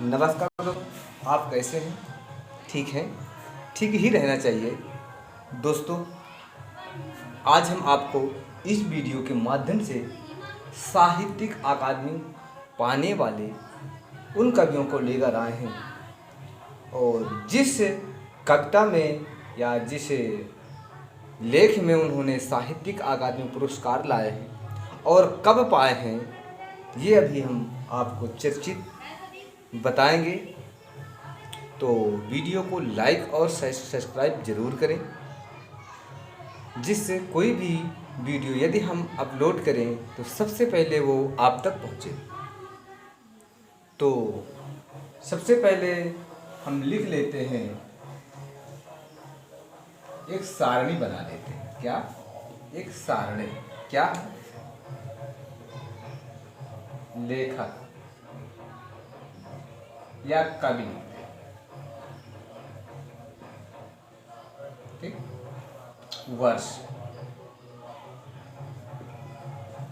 नमस्कार दोस्तों, आप कैसे हैं? ठीक हैं? ठीक ही रहना चाहिए। दोस्तों, आज हम आपको इस वीडियो के माध्यम से साहित्यिक अकादमी पाने वाले उन कवियों को लेकर आए हैं और जिस कविता में या जिस लेख में उन्होंने साहित्यिक अकादमी पुरस्कार लाए हैं और कब पाए हैं, ये अभी हम आपको चर्चित बताएंगे। तो वीडियो को लाइक और सब्सक्राइब ज़रूर करें, जिससे कोई भी वीडियो यदि हम अपलोड करें तो सबसे पहले वो आप तक पहुंचे। तो सबसे पहले हम लिख लेते हैं, एक सारणी बना लेते हैं। क्या? एक सारणी। क्या? लेखक या कवि। ठीक। वर्ष,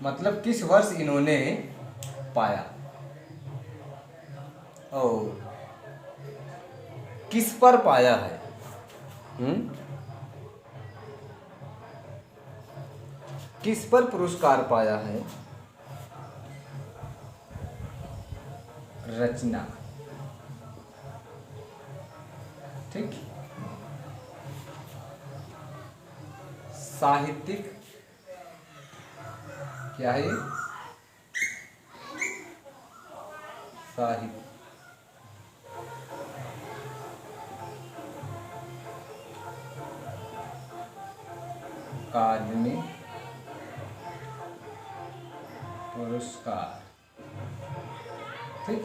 मतलब किस वर्ष इन्होंने पाया और किस पर पाया है। किस पर पुरस्कार पाया है। रचना। ठीक। साहित्यिक क्या है? साहित्य अकादमी पुरस्कार। ठीक।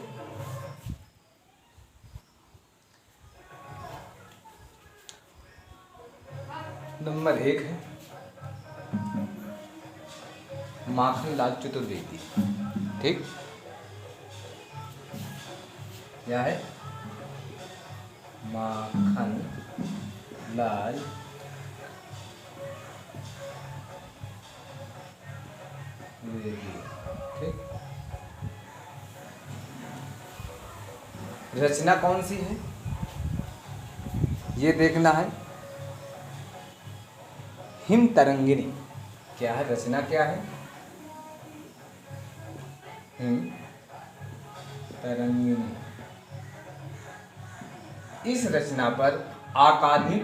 नंबर 1 है माखनलाल चतुर्वेदी। ठीक। क्या है? माखनलाल द्विवेदी। ठीक। रचना कौन सी है ये देखना है। हिम तरंगिणी। क्या है? रचना क्या है? हिम तरंगिणी। इस रचना पर अकादमी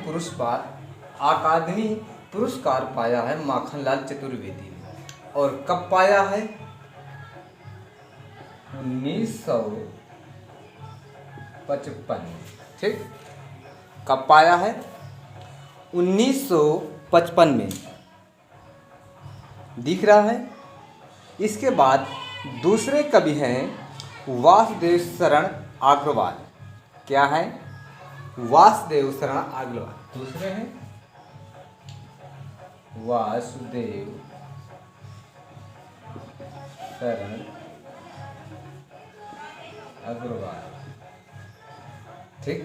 पुरस्कार पाया है माखनलाल चतुर्वेदी ने। और कब पाया है? 1955। ठीक। कब पाया है? 1955 में। दिख रहा है। इसके बाद दूसरे कवि हैं वासुदेव शरण अग्रवाल। क्या है? वासुदेव शरण अग्रवाल। दूसरे हैं वासुदेव शरण अग्रवाल। ठीक।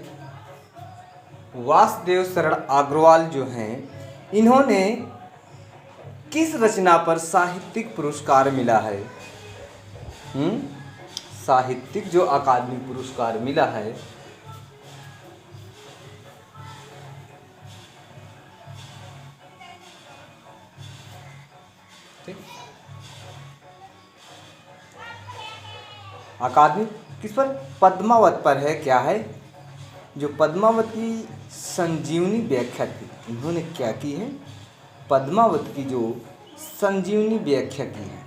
वासुदेव शरण अग्रवाल जो हैं, इन्होंने किस रचना पर साहित्यिक पुरस्कार मिला है? साहित्यिक जो अकादमी पुरस्कार मिला है, ठीक। अकादमी किस पर? पद्मावत पर है। क्या है? जो पद्मावत की संजीवनी व्याख्या थी, इन्होंने क्या की है? पद्मावत की जो संजीवनी व्याख्या की है।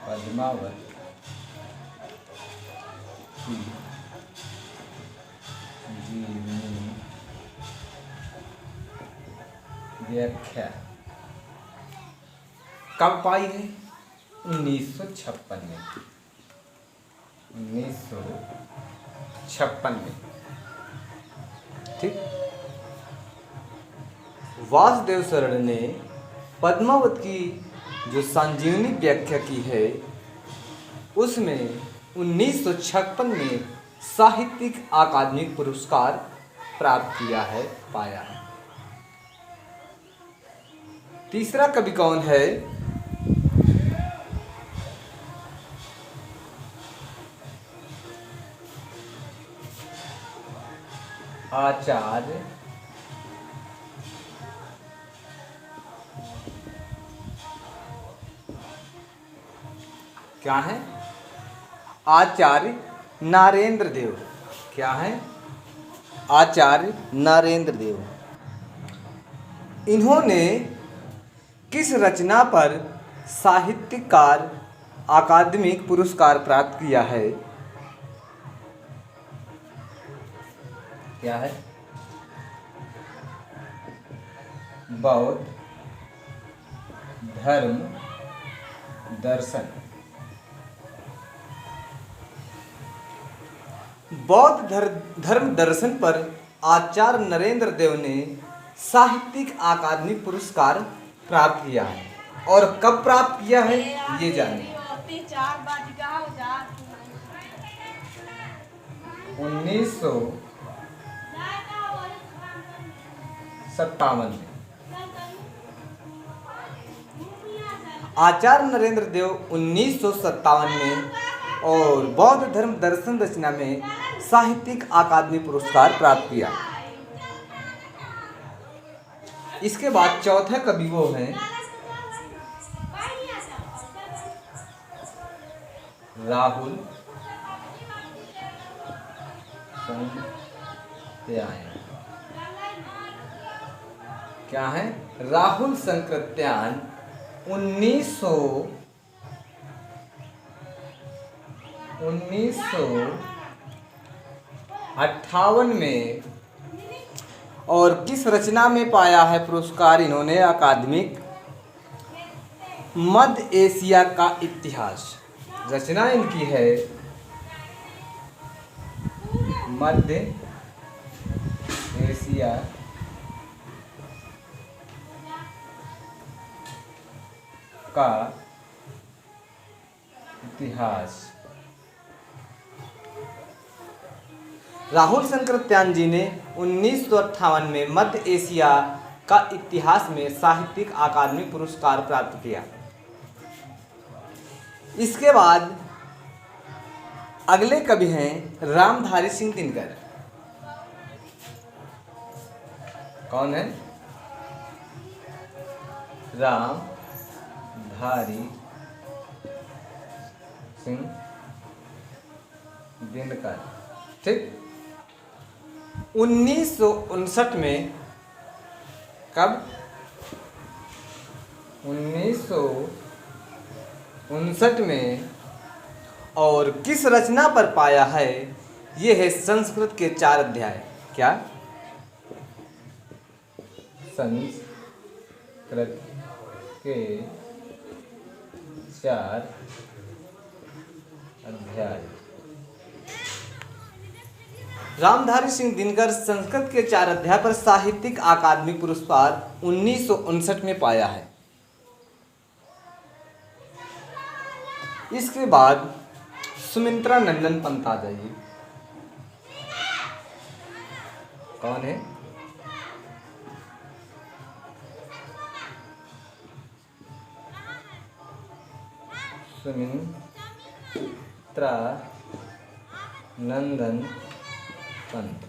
पद्मावत की संजीवनी व्याख्या कब पाई है? 1956 में। 1956 में। ठीक। वासुदेव शरण ने पद्मावत की जो संजीवनी व्याख्या की है, उसमें 1956 में साहित्यिक अकादमी पुरस्कार प्राप्त किया है, पाया है। तीसरा कवि कौन है? आचार्य क्या है? आचार्य नरेंद्र देव। क्या है? आचार्य नरेंद्र देव। इन्होंने किस रचना पर साहित्यकार अकादमिक पुरस्कार प्राप्त किया है? क्या है? बौद्ध धर्म दर्शन। बौद्ध धर्म दर्शन पर आचार्य नरेंद्र देव ने साहित्यिक अकादमिक पुरस्कार प्राप्त किया है। और कब प्राप्त किया है ये जानिए। 1957 में। आचार्य नरेंद्र देव 1957 में और बौद्ध धर्म दर्शन रचना में साहित्यिक अकादमी पुरस्कार प्राप्त किया। इसके बाद चौथा कवि वो हैं राहुल संकृत्यायन। क्या है? राहुल संकृत्यायन 1958 में। और किस रचना में पाया है पुरस्कार इन्होंने अकादमिक? मध्य एशिया का इतिहास। रचना इनकी है मध्य एशिया का इतिहास। राहुल संकृत्यायन जी ने 1958 में मध्य एशिया का इतिहास में साहित्यिक अकादमी पुरस्कार प्राप्त किया। इसके बाद अगले कवि हैं रामधारी सिंह दिनकर। कौन है? रामधारी सिंह दिनकर। ठीक। 1959 में। कब? 1959 में। और किस रचना पर पाया है? ये है संस्कृत के 4 अध्याय। क्या? संस्कृत के 4 अध्याय। रामधारी सिंह दिनकर संस्कृत के 4 अध्याय पर साहित्यिक अकादमी पुरस्कार 1959 में पाया है। इसके बाद सुमित्रा नंदन पंत आ जाइए। कौन है? सुमित्रा नंदन पंत।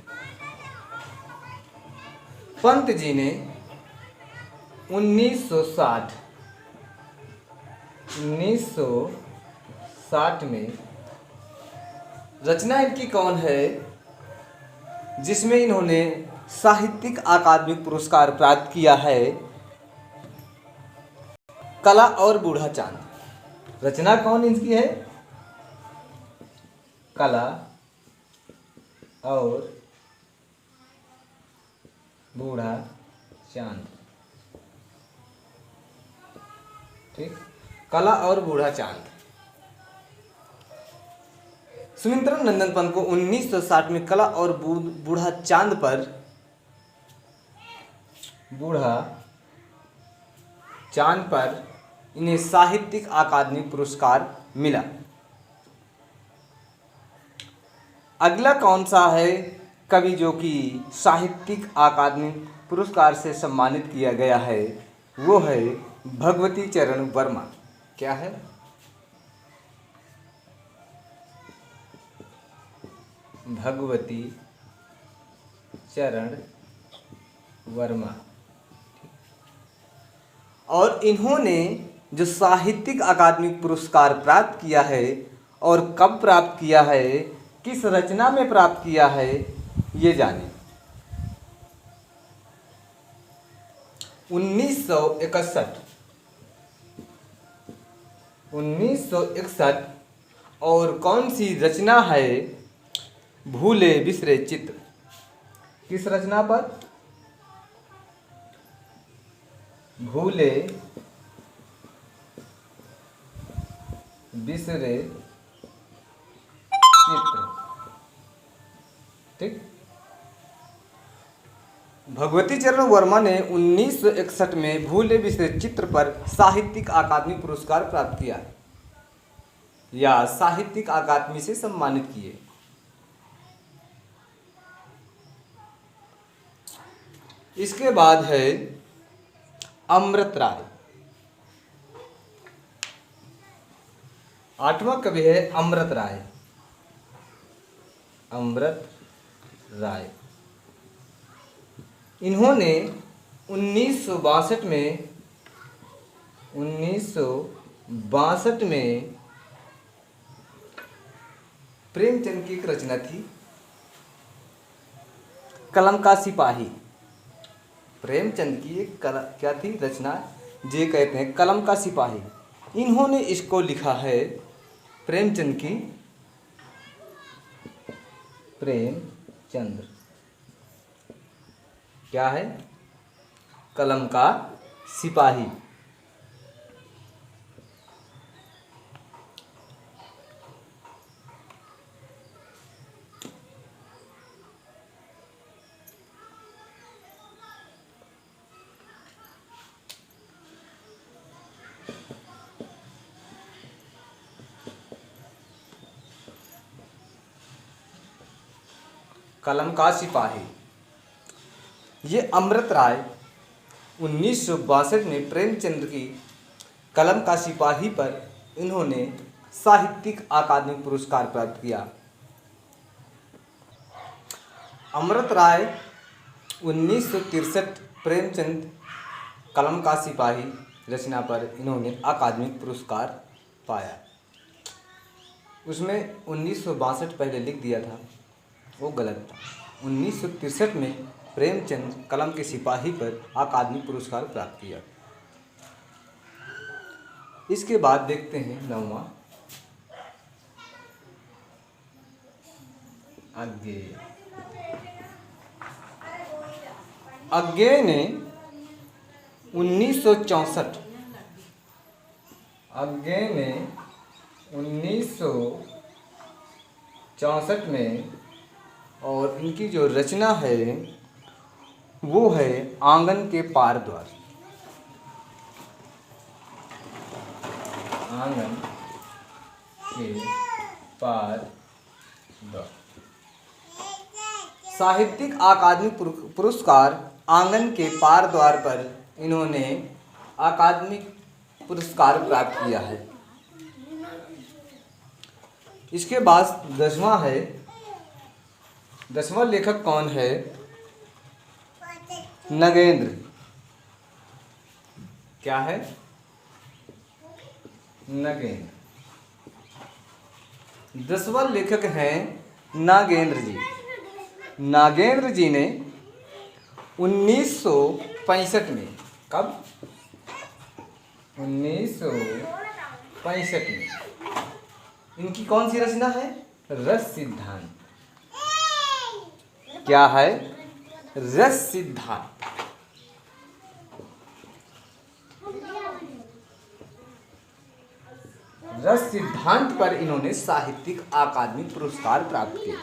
पंत जी ने 1960 में रचना इनकी कौन है जिसमें इन्होंने साहित्यिक अकादमिक पुरस्कार प्राप्त किया है? कला और बूढ़ा चांद। रचना कौन इनकी है? कला और बूढ़ा चांद। ठीक। कला और बूढ़ा चांद। सुमित्रा नंदन पंत को 1960 में कला और बूढ़ा चांद पर इन्हें साहित्यिक अकादमी पुरस्कार मिला। अगला कौन सा है कवि जो कि साहित्यिक अकादमी पुरस्कार से सम्मानित किया गया है? वो है भगवती चरण वर्मा। क्या है? भगवती चरण वर्मा। और इन्होंने जो साहित्यिक अकादमी पुरस्कार प्राप्त किया है और कब प्राप्त किया है, किस रचना में प्राप्त किया है, ये जानें। 1961 1961। और कौन सी रचना है? भूले बिसरे चित्र। किस रचना पर? भूले बिसरे चित्र। ठीक। भगवती चरण वर्मा ने 1961 में भूले बिसरे चित्र पर साहित्यिक अकादमी पुरस्कार प्राप्त किया या साहित्यिक अकादमी से सम्मानित किए। इसके बाद है अमृत राय। 8वां कवि है अमृत राय। अमृत राय इन्होंने 1962 में प्रेमचंद की एक रचना थी कलम का सिपाही। प्रेमचंद की एक क्या थी रचना, जे कहते हैं कलम का सिपाही। इन्होंने इसको लिखा है प्रेमचंद की, प्रेमचंद क्या है? कलम का सिपाही। कलम का सिपाही। ये अमृत राय 1962 में प्रेमचंद की कलम का सिपाही पर इन्होंने साहित्यिक अकादमी पुरस्कार प्राप्त किया। अमृत राय 1963 प्रेमचंद कलम का सिपाही रचना पर इन्होंने अकादमी पुरस्कार पाया। उसमें 1962 पहले लिख दिया था, वो गलत था। 1963 में प्रेमचंद कलम के सिपाही पर अकादमी पुरस्कार प्राप्त किया। इसके बाद देखते हैं 9वां अज्ञे ने 1964 में, और इनकी जो रचना है वो है आंगन के पार द्वार। आंगन के पार द्वार। साहित्यिक अकादमी पुरस्कार आंगन के पार द्वार पर इन्होंने अकादमी पुरस्कार प्राप्त किया है। इसके बाद 10वां है। 10वां लेखक कौन है? नगेंद्र। क्या है? नगेंद्र। 10वां लेखक हैं नागेंद्र जी। नागेंद्र जी ने 1965 में, कब? 1965 में इनकी कौन सी रचना है? रस सिद्धांत। क्या है? रस सिद्धांत। रस सिद्धांत पर इन्होंने साहित्यिक अकादमी पुरस्कार प्राप्त किए।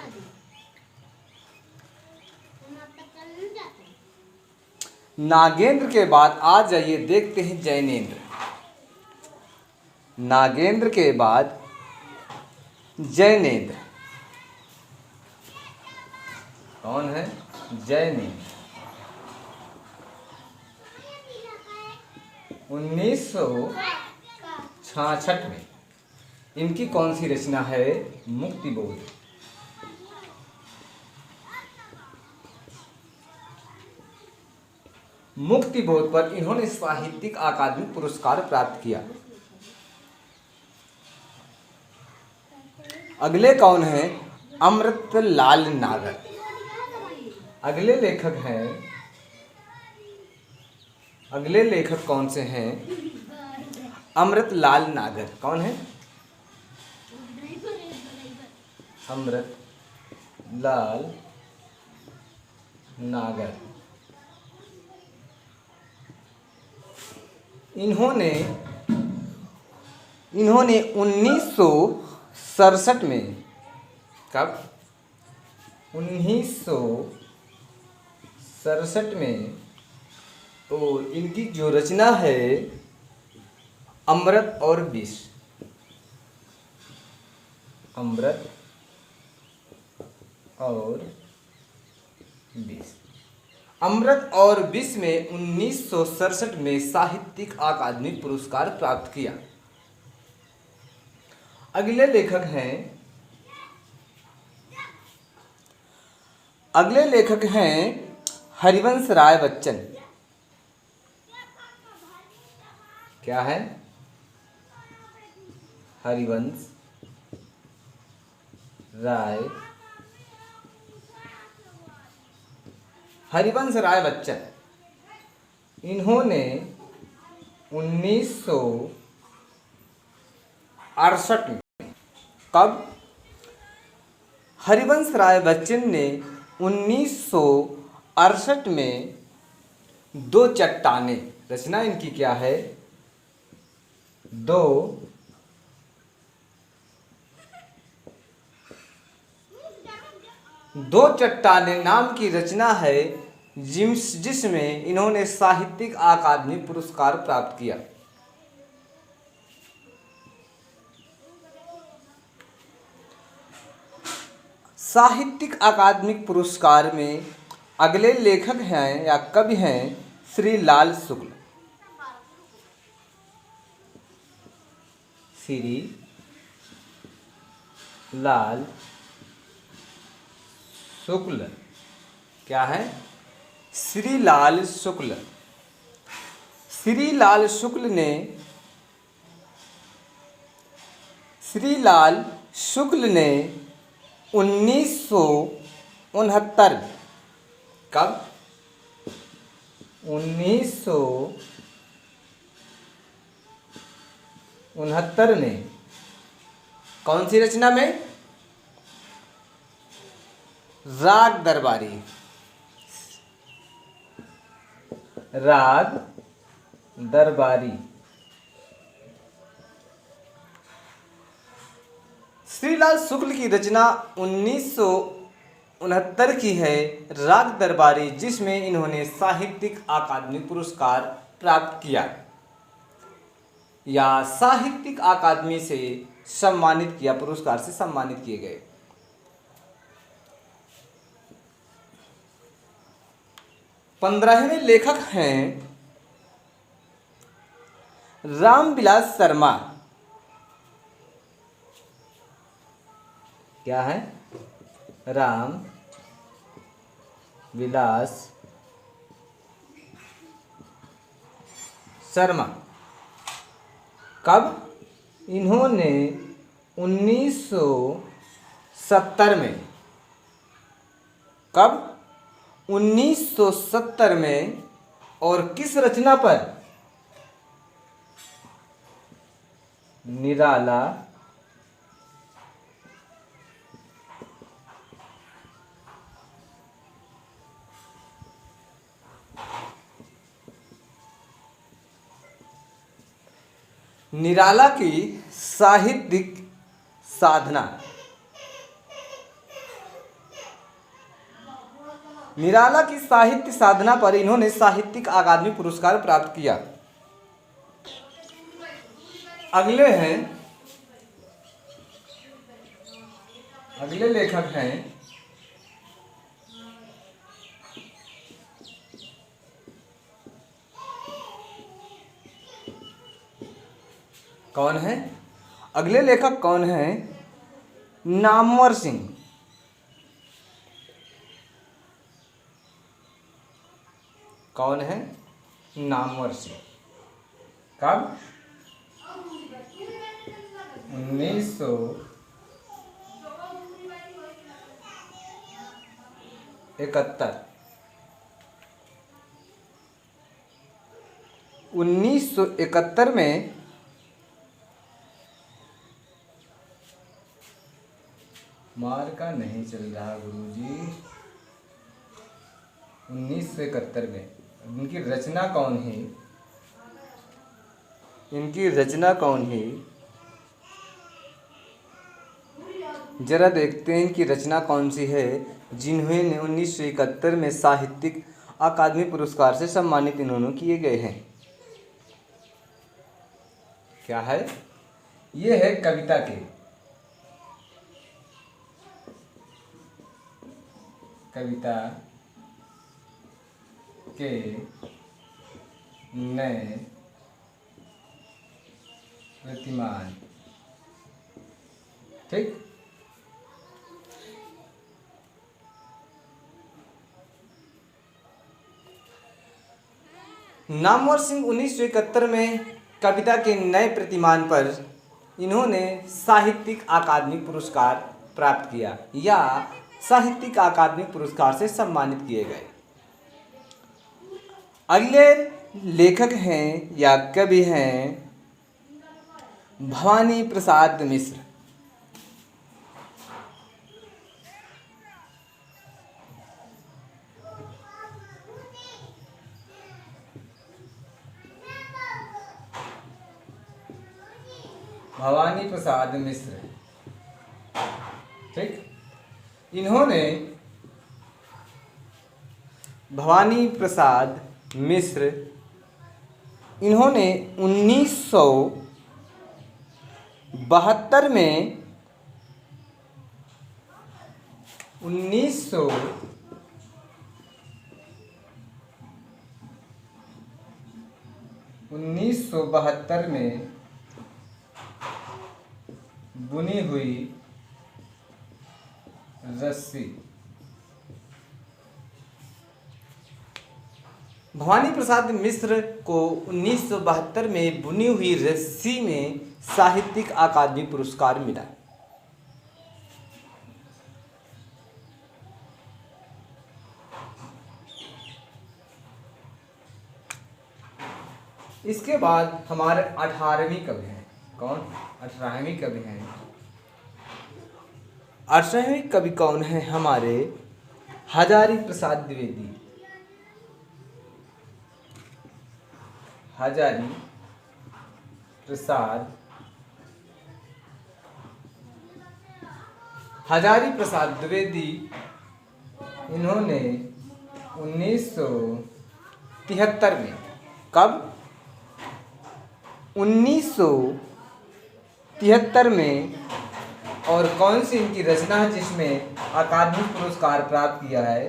नागेंद्र के बाद आ जाइए, देखते हैं जैनेंद्र। नागेंद्र के बाद जैनेंद्र। कौन है? जैनेंद्र। 1966 में। इनकी कौन सी रचना है? मुक्तिबोध। मुक्तिबोध पर इन्होंने साहित्यिक अकादमी पुरस्कार प्राप्त किया। अगले कौन हैं? अमृतलाल नागर। अगले लेखक कौन से हैं? अमृतलाल नागर। कौन है? अमृतलाल नागर। इन्होंने 1967 में, कब? 1967 में, और इनकी जो रचना है अमृत और विष। अमृत और विष। अमृत और विष में 1967 में साहित्यिक अकादमी पुरस्कार प्राप्त किया। अगले लेखक हैं हरिवंश राय बच्चन। क्या है? हरिवंश राय बच्चन। इन्होंने 1968 में, कब? हरिवंश राय बच्चन ने 1968 में दो चट्टानें, रचना इनकी क्या है? दो चट्टानें नाम की रचना है, जिसमें इन्होंने साहित्यिक अकादमी पुरस्कार प्राप्त किया। साहित्यिक अकादमिक पुरस्कार में अगले लेखक हैं या कवि हैं श्री लाल शुक्ल। श्री लाल शुक्ल। क्या है? श्री लाल शुक्ल। श्री लाल शुक्ल ने 1969, कब? 1969 में, कौन सी रचना में? राग दरबारी। श्रीलाल शुक्ल की रचना 1969 की है, राग दरबारी, जिसमें इन्होंने साहित्यिक अकादमी पुरस्कार प्राप्त किया या साहित्यिक अकादमी से सम्मानित किया, पुरस्कार से सम्मानित किए गए। पंद्रहवें लेखक हैं रामविलास शर्मा। क्या है? रामविलास शर्मा। कब? इन्होंने 1970 में, कब? 1970 में, और किस रचना पर? निराला निराला की साहित्यिक साधना। निराला की साहित्य साधना पर इन्होंने साहित्यिक अकादमी पुरस्कार प्राप्त किया। अगले लेखक हैं कौन है? अगले लेखक कौन है? नामवर सिंह। कौन है? नामवर सिंह। कब? 1971। 1971 में मार्का नहीं चल रहा गुरुजी। 1971 में इनकी रचना कौन है? इनकी रचना कौन है? जरा देखते हैं इनकी रचना कौन सी है जिन्हें 1971 में साहित्यिक अकादमी पुरस्कार से सम्मानित इन्होंने किए गए हैं। क्या है? ये है कविता के नए प्रतिमान। ठीक। नामवर सिंह 1971 में कविता के नए प्रतिमान पर इन्होंने साहित्यिक अकादमी पुरस्कार प्राप्त किया या साहित्यिक अकादमी पुरस्कार से सम्मानित किए गए। अगले लेखक हैं या कवि हैं भवानी प्रसाद मिश्र। भवानी प्रसाद मिश्र। ठीक। इन्होंने भवानी प्रसाद मिश्र इन्होंने 1972 में 1972 में बुनी हुई रस्सी। भवानी प्रसाद मिश्र को 1972 में बुनी हुई रस्सी में साहित्यिक अकादमी पुरस्कार मिला। इसके बाद हमारे 18वीं कवि हैं। कौन? 18वीं कवि हैं। 18वीं कवि कौन है? हमारे हजारी प्रसाद द्विवेदी। हजारी प्रसाद द्विवेदी इन्होंने 1973 में, कब? 1973 में, और कौन सी इनकी रचना है जिसमें अकादमी पुरस्कार प्राप्त किया है?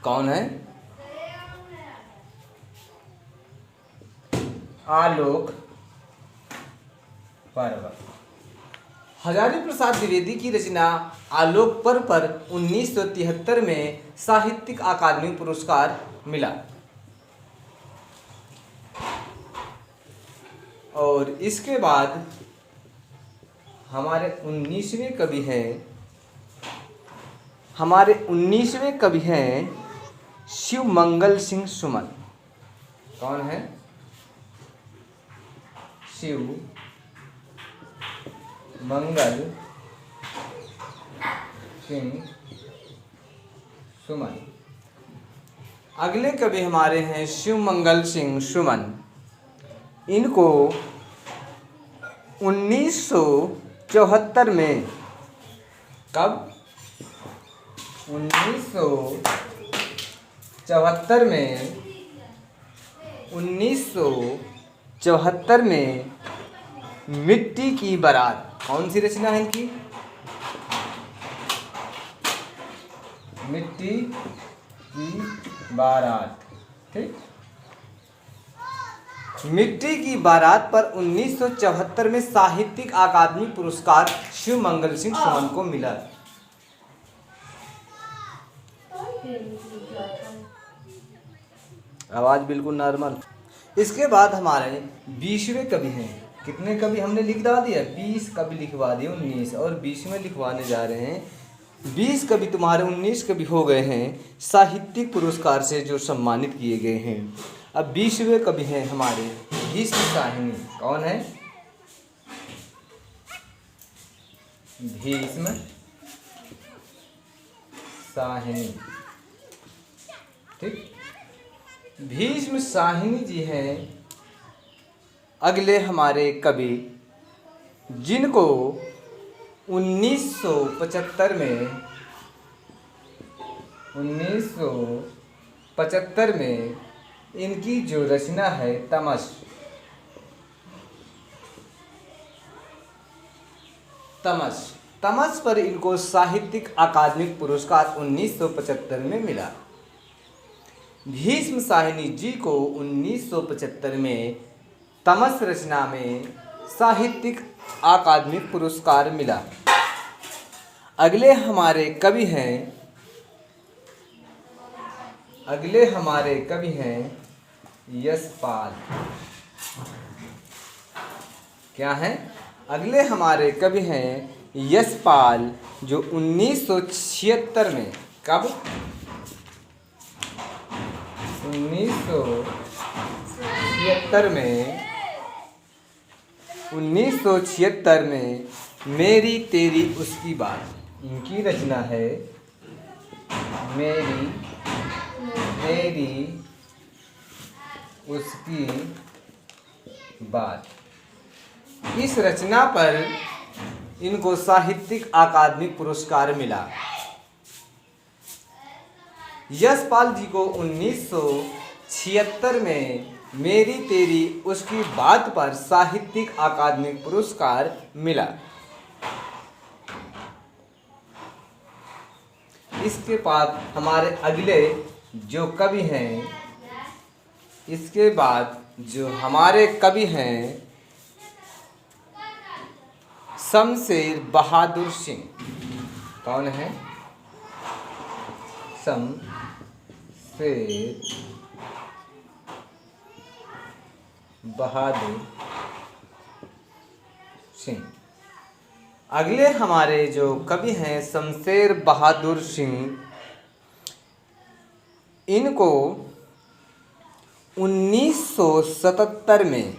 कौन है? आलोक पर्व। हजारी प्रसाद द्विवेदी की रचना आलोक पर्व पर 1973 में साहित्यिक अकादमी पुरस्कार मिला। और इसके बाद हमारे 19वें कवि हैं शिव मंगल सिंह सुमन। कौन है? शिव मंगल सिंह सुमन। अगले कवि हमारे हैं शिव मंगल सिंह सुमन। इनको 1974 में, कब? 1974 में मिट्टी की बारात। कौन सी रचना है इनकी? मिट्टी की बारात। ठीक। मिट्टी की बारात पर 1974 में साहित्यिक अकादमी पुरस्कार शिव मंगल सिंह सुमन को मिला। आवाज बिल्कुल नॉर्मल। इसके बाद हमारे 20वें कवि हैं। कितने कवि हमने लिखवा दिया? 20 कवि लिखवा दिए, 19 और 20वें लिखवाने जा रहे हैं। 20 कवि तुम्हारे 19 कवि हो गए हैं साहित्यिक पुरस्कार से जो सम्मानित किए गए हैं। अब 20वें कवि हैं हमारे भीष्म साहिनी। कौन है? भीष्म साहिनी। ठीक, भीष्म साहिनी जी हैं अगले हमारे कवि, जिनको 1975 में इनकी जो रचना है तमस पर इनको साहित्यिक अकादमिक पुरस्कार 1975 में मिला। भीष्म साहिनी जी को 1975 में तमस रचना में साहित्यिक अकादमिक पुरस्कार मिला। अगले हमारे कवि हैं यशपाल। क्या हैं? अगले हमारे कवि हैं यशपाल, जो 1976 में, कब? 1976 में मेरी तेरी उसकी बात, इनकी रचना है मेरी तेरी उसकी बात। इस रचना पर इनको साहित्यिक अकादमिक पुरस्कार मिला। यशपाल जी को 1976 में मेरी तेरी उसकी बात पर साहित्यिक अकादमिक पुरस्कार मिला। इसके बाद हमारे अगले जो कवि हैं, इसके बाद जो हमारे कवि हैं शमशेर बहादुर सिंह। कौन है? शमशेर बहादुर सिंह। अगले हमारे जो कवि हैं शमशेर बहादुर सिंह, इनको 1977 में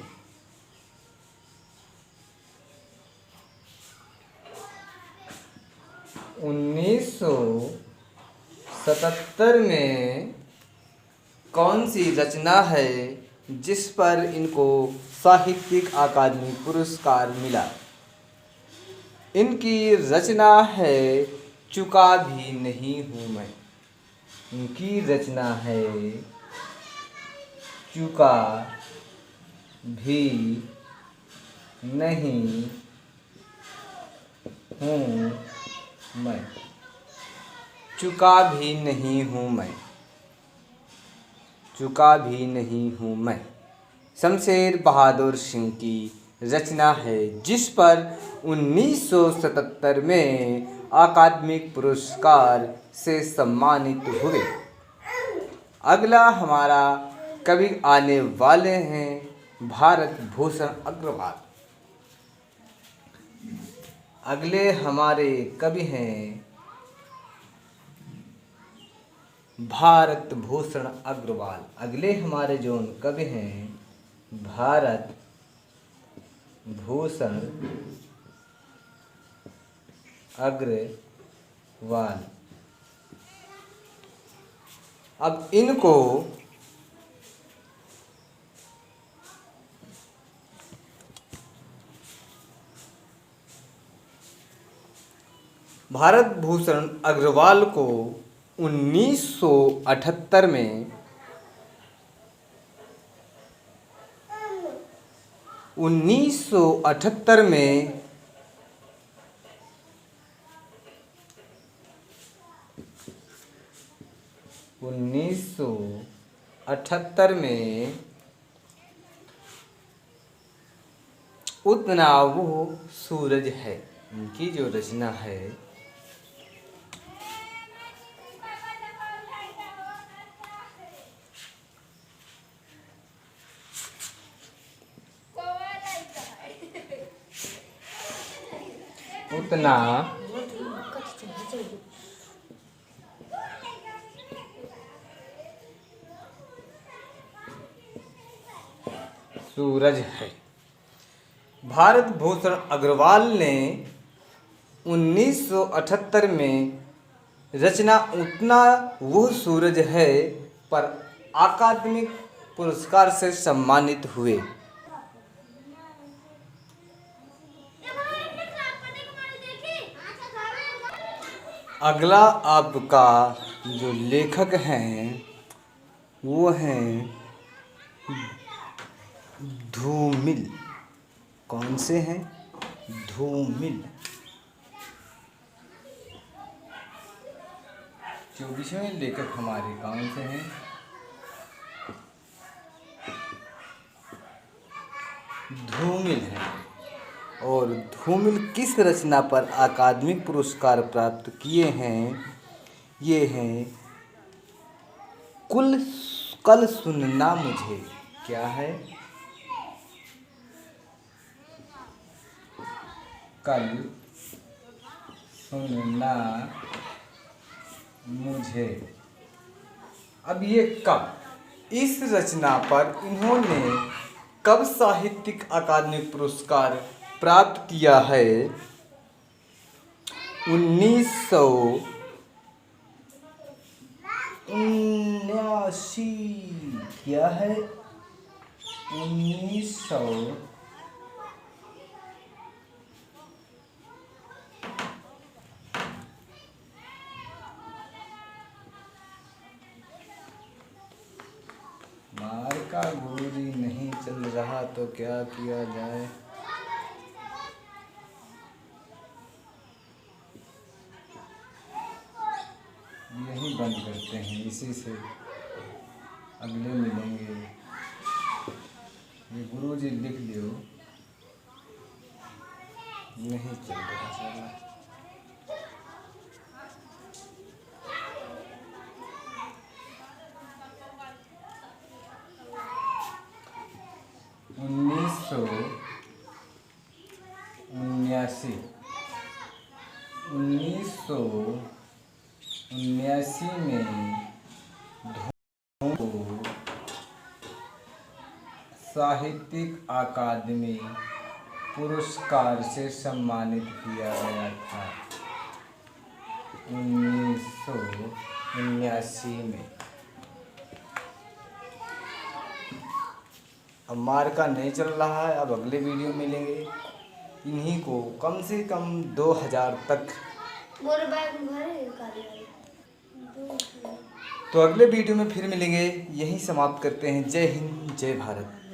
कौन सी रचना है जिस पर इनको साहित्यिक अकादमी पुरस्कार मिला? इनकी रचना है चुका भी नहीं हूँ मैं। इनकी रचना है चुका भी नहीं हूँ मैं। चुका भी नहीं हूँ मैं। चुका भी नहीं हूँ मैं शमशेर बहादुर सिंह की रचना है, जिस पर 1977 में अकादमिक पुरस्कार से सम्मानित हुए। अगला हमारा कवि आने वाले हैं भारत भूषण अग्रवाल। अगले हमारे कवि हैं भारत भूषण अग्रवाल। अगले हमारे जो कवि हैं भारत भूषण अग्रवाल। अब इनको भारत भूषण अग्रवाल को 1978 में 1978 में उतना वो सूरज है। इनकी जो रचना है उतना सूरज है। भारत भूषण अग्रवाल ने 1978 में रचना उतना वो सूरज है पर अकादमी पुरस्कार से सम्मानित हुए। अगला आपका जो लेखक हैं वो हैं धूमिल। कौन से हैं? धूमिल। 24वें लेखक हमारे कौन से हैं? धूमिल हैं। और धूमिल किस रचना पर अकादमिक पुरस्कार प्राप्त किए हैं? ये हैं कल सुनना मुझे। क्या है? कल सुनना मुझे। अब ये कब, इस रचना पर इन्होंने कब साहित्यिक अकादमी पुरस्कार प्राप्त किया है? 1979। क्या है? 1900 मार का गुरुजी नहीं चल रहा तो क्या किया जाए। यही बंद करते हैं, इसी से अगले मिलेंगे। ये गुरुजी लिख लियो, नहीं चल रहा सारा। उन्नीस सौ उन्यासी में धूम को साहित्यिक अकादमी पुरस्कार से सम्मानित किया गया था। 1979 में। अब मार्का नहीं चल रहा है, अब अगले वीडियो में मिलेंगे। इन्हीं को कम से कम 2000 तक। तो अगले वीडियो में फिर मिलेंगे। यहीं समाप्त करते हैं। जय हिंद, जय भारत।